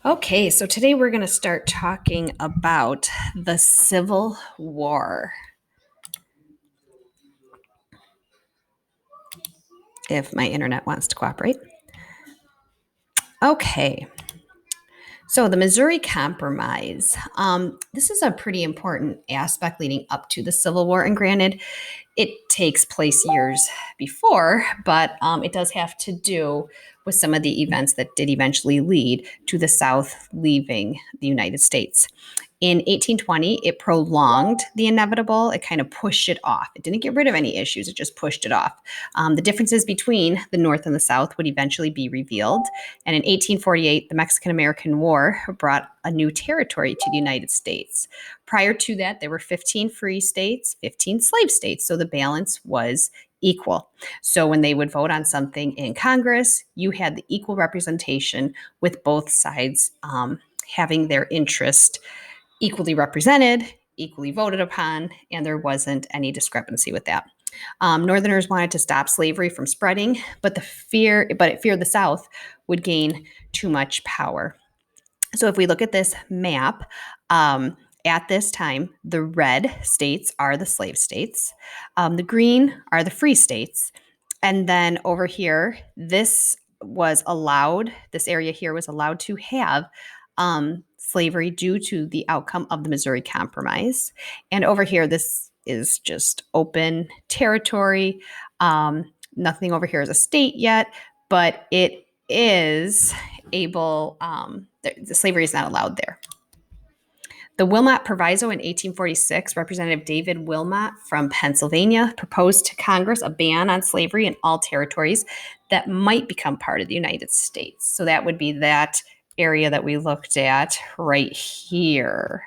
Okay, so today we're going to start talking about the Civil War. If my internet wants to cooperate. Okay, so the Missouri Compromise. This is a pretty important aspect leading up to the Civil War. And granted, it takes place years before, but it does have to do with some of the events that did eventually lead to the South leaving the United States. In 1820, it prolonged the inevitable. It kind of pushed it off. It didn't get rid of any issues, it just pushed it off. The differences between the North and the South would eventually be revealed. And in 1848, the Mexican American War brought a new territory to the United States. Prior to that, there were 15 free states, 15 slave states. So the balance was equal. So when they would vote on something in Congress, you had the equal representation with both sides having their interest equally represented, equally voted upon, and there wasn't any discrepancy with that. Northerners wanted to stop slavery from spreading, but it feared the South would gain too much power. So if we look at this map, at this time, the red states are the slave states, the green are the free states, and then over here, this area here was allowed to have slavery due to the outcome of the Missouri Compromise. And over here, this is just open territory. Nothing over here is a state yet, but it is able, the slavery is not allowed there. The Wilmot Proviso in 1846, Representative David Wilmot from Pennsylvania proposed to Congress a ban on slavery in all territories that might become part of the United States. So that would be that area that we looked at right here.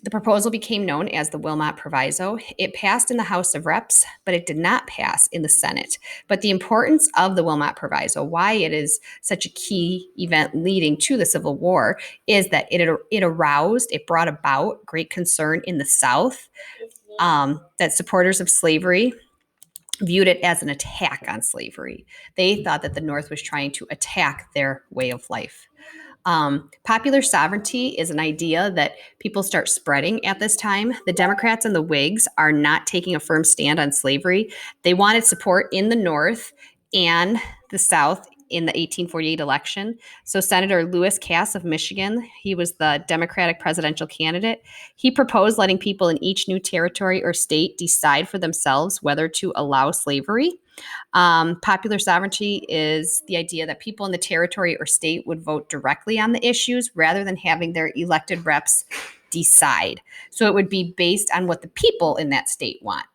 The proposal became known as the Wilmot Proviso. It passed in the House of Reps, but it did not pass in the Senate. But the importance of the Wilmot Proviso, why it is such a key event leading to the Civil War, is that it brought about great concern in the South that supporters of slavery viewed it as an attack on slavery. They thought that the North was trying to attack their way of life. Popular sovereignty is an idea that people start spreading at this time. The Democrats and the Whigs are not taking a firm stand on slavery. They wanted support in the North and the South in the 1848 election. So Senator Lewis Cass of Michigan, he was the Democratic presidential candidate. He proposed letting people in each new territory or state decide for themselves whether to allow slavery. Popular sovereignty is the idea that people in the territory or state would vote directly on the issues rather than having their elected reps decide. So it would be based on what the people in that state want.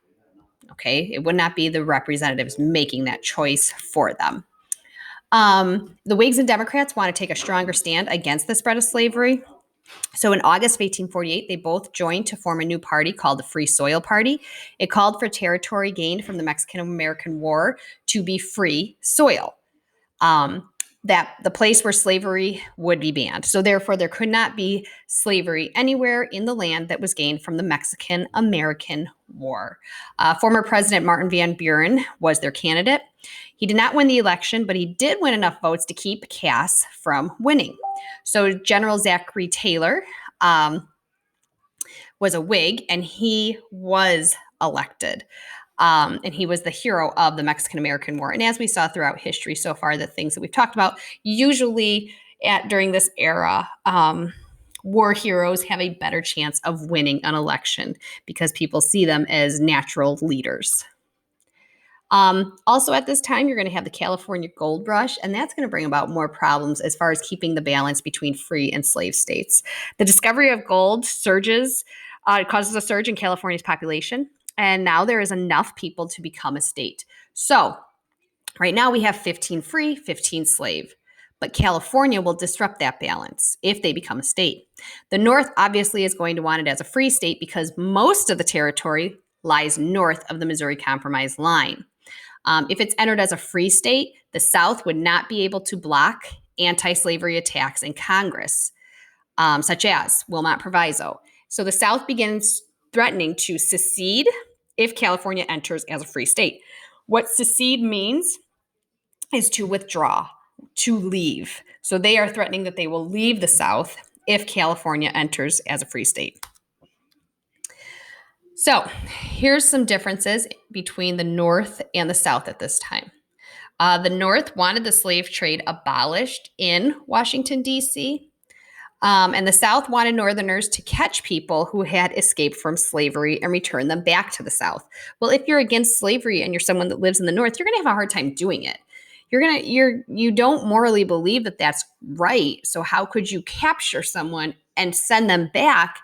Okay, it would not be the representatives making that choice for them. The Whigs and Democrats want to take a stronger stand against the spread of slavery. So in August of 1848, they both joined to form a new party called the Free Soil Party. It called for territory gained from the Mexican-American War to be free soil, that the place where slavery would be banned. So therefore, there could not be slavery anywhere in the land that was gained from the Mexican-American War. Former President Martin Van Buren was their candidate. He did not win the election, but he did win enough votes to keep Cass from winning. So General Zachary Taylor was a Whig, and he was elected. And he was the hero of the Mexican-American War. And as we saw throughout history so far, the things that we've talked about, usually during this era, war heroes have a better chance of winning an election because people see them as natural leaders. Also at this time, you're going to have the California Gold Rush, and that's going to bring about more problems as far as keeping the balance between free and slave states. The discovery of gold causes a surge in California's population, and now there is enough people to become a state. So right now we have 15 free, 15 slave. But California will disrupt that balance if they become a state. The North obviously is going to want it as a free state because most of the territory lies north of the Missouri Compromise line. If it's entered as a free state, the South would not be able to block anti-slavery attacks in Congress, such as Wilmot Proviso. So the South begins threatening to secede if California enters as a free state. What secede means is to withdraw. to leave. So they are threatening that they will leave the South if California enters as a free state. So here's some differences between the North and the South at this time. The North wanted the slave trade abolished in Washington, D.C., and the South wanted Northerners to catch people who had escaped from slavery and return them back to the South. Well, if you're against slavery and you're someone that lives in the North, you're going to have a hard time doing it. You don't morally believe that that's right. So how could you capture someone and send them back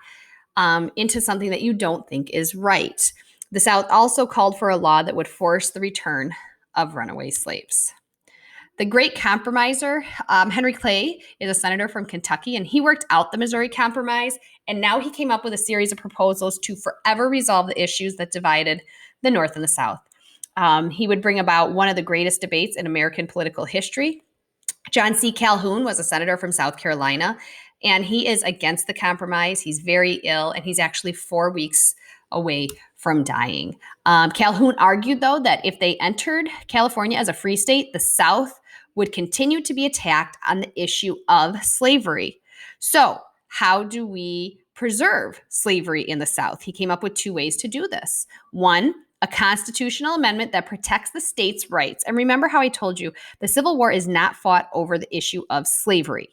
into something that you don't think is right? The South also called for a law that would force the return of runaway slaves. The great compromiser, Henry Clay, is a senator from Kentucky, and he worked out the Missouri Compromise, and now he came up with a series of proposals to forever resolve the issues that divided the North and the South. He would bring about one of the greatest debates in American political history. John C. Calhoun was a senator from South Carolina, and he is against the compromise. He's very ill, and he's actually 4 weeks away from dying. Calhoun argued, though, that if they entered California as a free state, the South would continue to be attacked on the issue of slavery. So, how do we preserve slavery in the South? He came up with 2 ways to do this. One, a constitutional amendment that protects the states' rights. And remember how I told you the Civil War is not fought over the issue of slavery.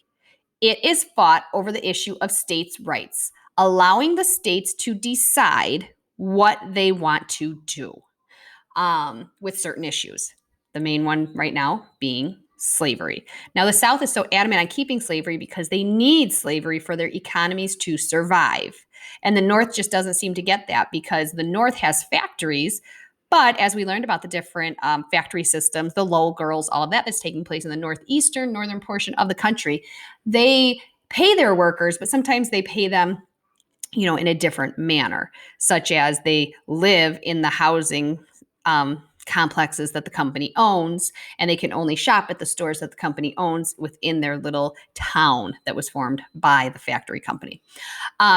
It is fought over the issue of states' rights, allowing the states to decide what they want to do with certain issues. The main one right now being slavery. Now, the South is so adamant on keeping slavery because they need slavery for their economies to survive. And the North just doesn't seem to get that because the North has factories. But as we learned about the different factory systems, the Lowell girls, all of that that's taking place in the northern portion of the country, they pay their workers, but sometimes they pay them, in a different manner, such as they live in the housing complexes that the company owns, and they can only shop at the stores that the company owns within their little town that was formed by the factory company.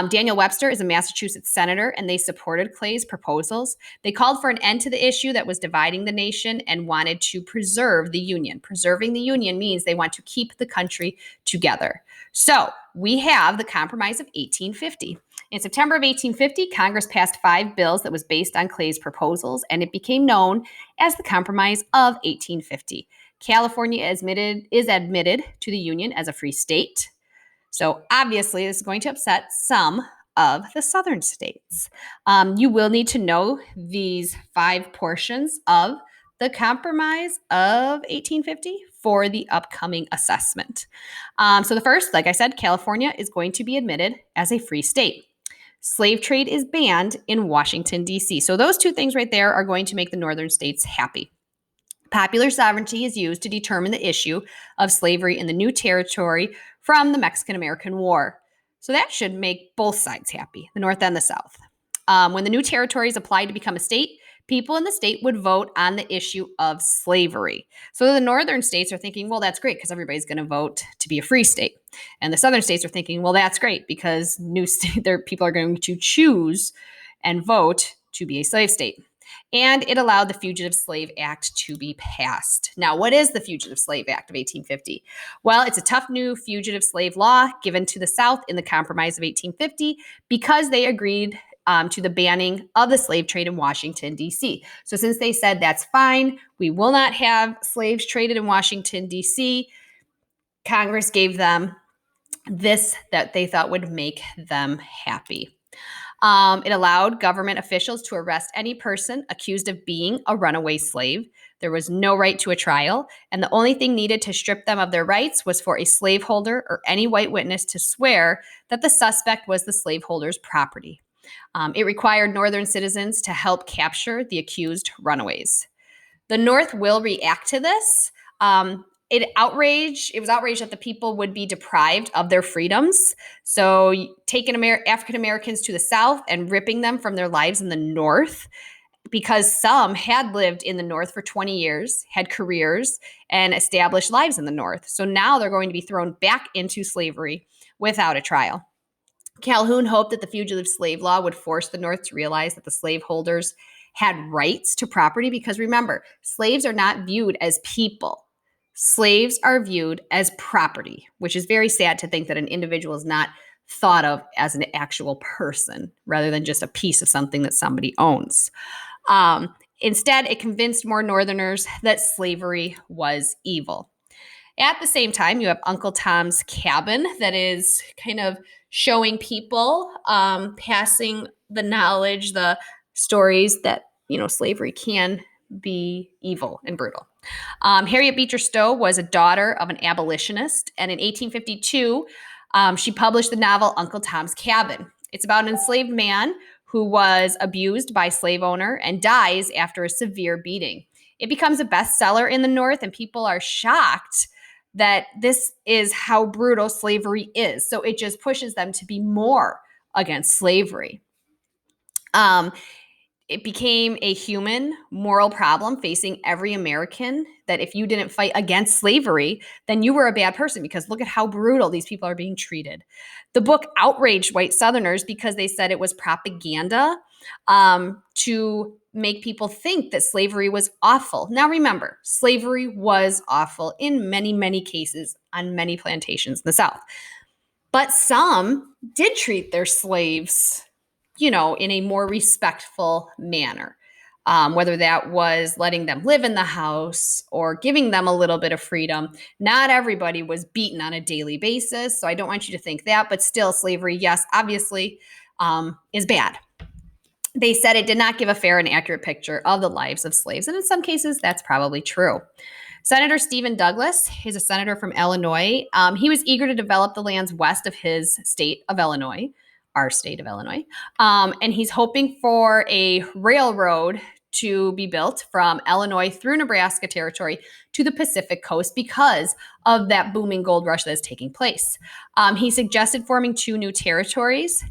Daniel Webster is a Massachusetts senator, and they supported Clay's proposals. They called for an end to the issue that was dividing the nation and wanted to preserve the Union. Preserving the Union means they want to keep the country together. So we have the Compromise of 1850. In September of 1850, Congress passed 5 bills that was based on Clay's proposals, and it became known as the Compromise of 1850. California is admitted to the Union as a free state. So obviously, this is going to upset some of the southern states. You will need to know these 5 portions of the Compromise of 1850 for the upcoming assessment. So the first, like I said, California is going to be admitted as a free state. Slave trade is banned in Washington, D.C. So those 2 things right there are going to make the northern states happy. Popular sovereignty is used to determine the issue of slavery in the new territory from the Mexican-American War. So that should make both sides happy, the North and the South. When the new territories applied to become a state, people in the state would vote on the issue of slavery. So the northern states are thinking, well, that's great because everybody's going to vote to be a free state. And the southern states are thinking, well, that's great because people are going to choose and vote to be a slave state. And it allowed the Fugitive Slave Act to be passed. Now, what is the Fugitive Slave Act of 1850? Well, it's a tough new fugitive slave law given to the South in the Compromise of 1850 because they agreed to the banning of the slave trade in Washington, D.C. So since they said that's fine, we will not have slaves traded in Washington, D.C., Congress gave them this that they thought would make them happy. It allowed government officials to arrest any person accused of being a runaway slave. There was no right to a trial, and the only thing needed to strip them of their rights was for a slaveholder or any white witness to swear that the suspect was the slaveholder's property. It required Northern citizens to help capture the accused runaways. The North will react to this. It was outraged that the people would be deprived of their freedoms. So taking African Americans to the South and ripping them from their lives in the North, because some had lived in the North for 20 years, had careers, and established lives in the North. So now they're going to be thrown back into slavery without a trial. Calhoun hoped that the fugitive slave law would force the North to realize that the slaveholders had rights to property, because remember, slaves are not viewed as people. slaves are viewed as property, which is very sad to think that an individual is not thought of as an actual person rather than just a piece of something that somebody owns. Instead, it convinced more Northerners that slavery was evil. At the same time, you have Uncle Tom's Cabin that is kind of showing people, passing the knowledge, the stories that, slavery can be evil and brutal. Harriet Beecher Stowe was a daughter of an abolitionist, and in 1852, she published the novel Uncle Tom's Cabin. It's about an enslaved man who was abused by a slave owner and dies after a severe beating. It becomes a bestseller in the North, and people are shocked that this is how brutal slavery is. So it just pushes them to be more against slavery. It became a human moral problem facing every American that if you didn't fight against slavery, then you were a bad person because look at how brutal these people are being treated. The book outraged white Southerners because they said it was propaganda to make people think that slavery was awful. Now remember, slavery was awful in many, many cases on many plantations in the South. But some did treat their slaves in a more respectful manner. Whether that was letting them live in the house or giving them a little bit of freedom. Not everybody was beaten on a daily basis, so I don't want you to think that, but still slavery, yes, obviously, is bad. They said it did not give a fair and accurate picture of the lives of slaves, and in some cases, that's probably true. Senator Stephen Douglas is a senator from Illinois. He was eager to develop the lands west of his state of Illinois, our state of Illinois, and he's hoping for a railroad to be built from Illinois through Nebraska territory to the Pacific coast because of that booming gold rush that is taking place. He suggested forming two new territories.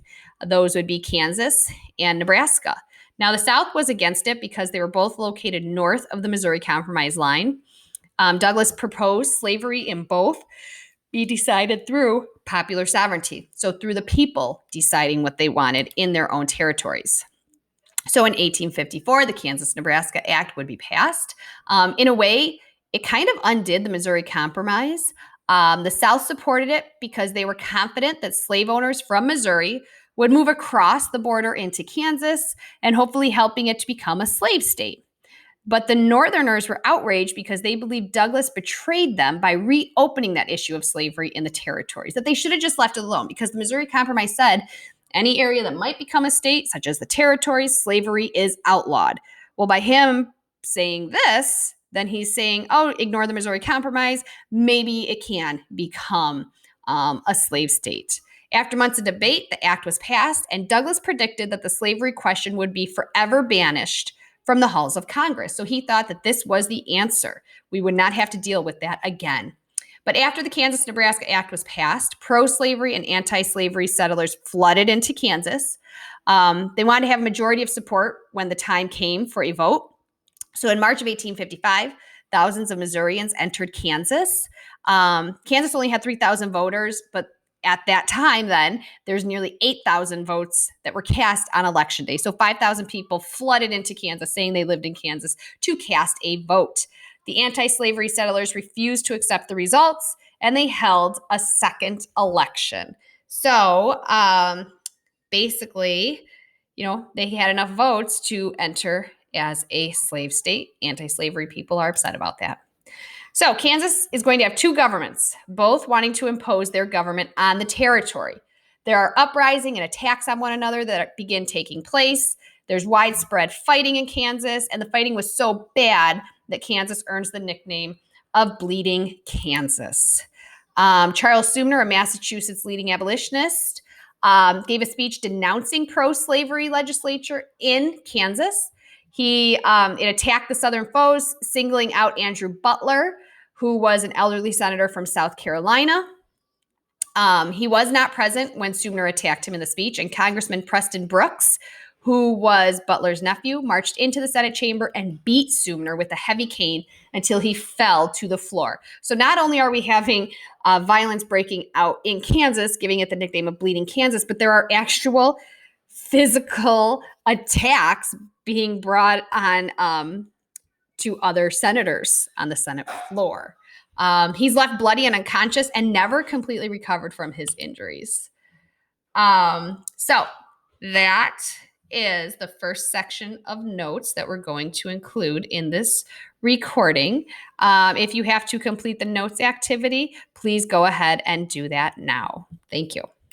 Those would be Kansas and Nebraska. Now, the South was against it because they were both located north of the Missouri Compromise line. Douglas proposed slavery in both be decided through popular sovereignty, so through the people deciding what they wanted in their own territories. So in 1854, the Kansas-Nebraska Act would be passed. In a way, it kind of undid the Missouri Compromise. The South supported it because they were confident that slave owners from Missouri would move across the border into Kansas and hopefully helping it to become a slave state. But the Northerners were outraged because they believed Douglas betrayed them by reopening that issue of slavery in the territories, that they should have just left it alone because the Missouri Compromise said any area that might become a state, such as the territories, slavery is outlawed. Well, by him saying this, then he's saying, oh, ignore the Missouri Compromise. Maybe it can become a slave state. After months of debate, the act was passed, and Douglas predicted that the slavery question would be forever banished from the halls of Congress. So he thought that this was the answer. We would not have to deal with that again. But after the Kansas-Nebraska Act was passed, pro-slavery and anti-slavery settlers flooded into Kansas. They wanted to have a majority of support when the time came for a vote. So in March of 1855, thousands of Missourians entered Kansas. Kansas only had 3,000 voters, but at that time, then, there's nearly 8,000 votes that were cast on Election Day. So 5,000 people flooded into Kansas saying they lived in Kansas to cast a vote. The anti-slavery settlers refused to accept the results, and they held a second election. So basically, they had enough votes to enter as a slave state. Anti-slavery people are upset about that. So Kansas is going to have two governments, both wanting to impose their government on the territory. There are uprising and attacks on one another that begin taking place. There's widespread fighting in Kansas, and the fighting was so bad that Kansas earns the nickname of Bleeding Kansas. Charles Sumner, a Massachusetts leading abolitionist, gave a speech denouncing pro-slavery legislature in Kansas. It attacked the Southern foes, singling out Andrew Butler, who was an elderly senator from South Carolina. He was not present when Sumner attacked him in the speech, and Congressman Preston Brooks, who was Butler's nephew, marched into the Senate chamber and beat Sumner with a heavy cane until he fell to the floor. So not only are we having violence breaking out in Kansas, giving it the nickname of Bleeding Kansas, but there are actual physical attacks being brought on to other senators on the Senate floor. He's left bloody and unconscious and never completely recovered from his injuries. So that is the first section of notes that we're going to include in this recording. If you have to complete the notes activity, please go ahead and do that now. Thank you.